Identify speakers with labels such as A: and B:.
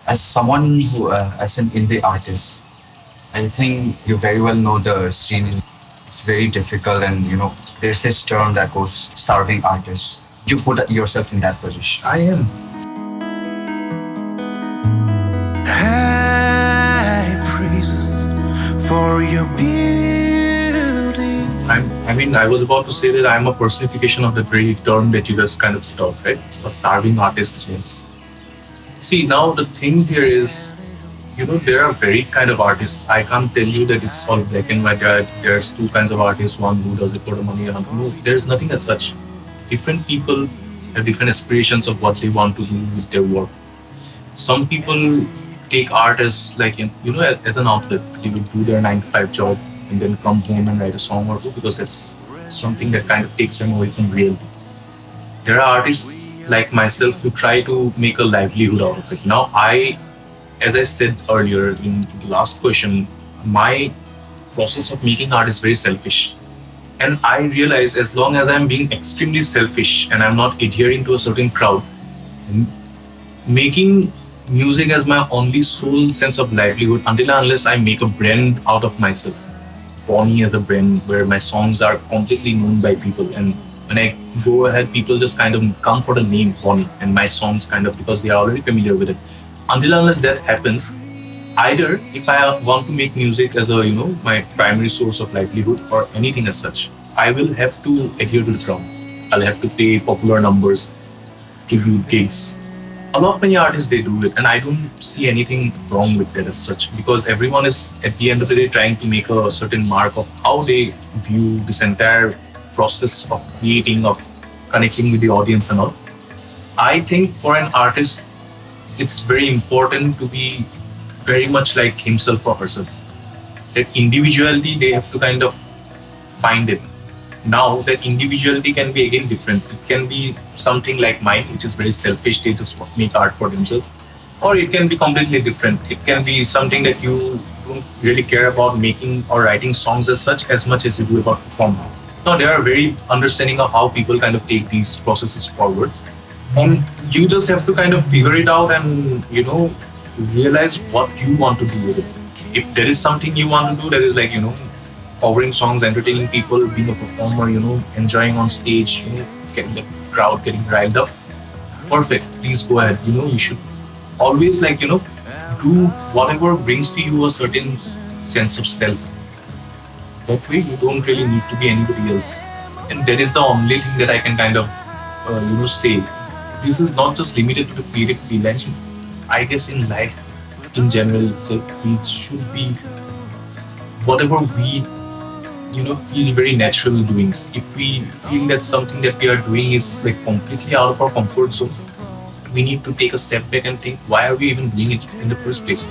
A: As someone who, as an indie artist, I think you very well know the scene. It's very difficult, and there's this term that goes starving artists. You put yourself in that position.
B: I am.
C: High praises for your beauty.
B: I was about to say that I'm a personification of the very term that you just kind of taught, right? A starving artist.
A: Yes.
B: See, now the thing here is, there are very kind of artists. I can't tell you that it's all black and white. There's two kinds of artists, one who does it for the money and another. No, there's nothing as such. Different people have different aspirations of what they want to do with their work. Some people take art as like, as an outlet. They would do their 9 to 5 job and then come home and write a song or two because that's something that kind of takes them away from reality. There are artists like myself who try to make a livelihood out of it. Now, as I said earlier in the last question, my process of making art is very selfish. And I realize as long as I'm being extremely selfish and I'm not adhering to a certain crowd, m- making music as my only sole sense of livelihood until and unless I make a brand out of myself. Bony as a brand where my songs are completely known by people. And when I go ahead, people just kind of come for the name Bony and my songs kind of because they are already familiar with it. Until and unless that happens, either if I want to make music as a my primary source of livelihood or anything as such, I will have to adhere to the crowd. I'll have to pay popular numbers to do gigs. A lot many artists they do it, and I don't see anything wrong with that as such because everyone is at the end of the day trying to make a certain mark of how they view this entire process of creating, of connecting with the audience and all. I think for an artist, it's very important to be very much like himself or herself. That individuality they have to kind of find it. Now that individuality can be again different. It can be something like mine, which is very selfish. They just make art for themselves, or it can be completely different. It can be something that you don't really care about making or writing songs as such as much as you do about performing. Now there are very understanding of how people kind of take these processes forward, and you just have to kind of figure it out and realize what you want to do with it. If there is something you want to do that is like covering songs, entertaining people, being a performer, enjoying on stage, getting the crowd getting riled up. Perfect. Please go ahead. You should always do whatever brings to you a certain sense of self. That way, you don't really need to be anybody else. And that is the only thing that I can kind of, say. This is not just limited to the creative field. And I guess in life, in general itself, we should be whatever we feel very natural doing. If we feel that something that we are doing is like completely out of our comfort zone, we need to take a step back and think, why are we even doing it in the first place?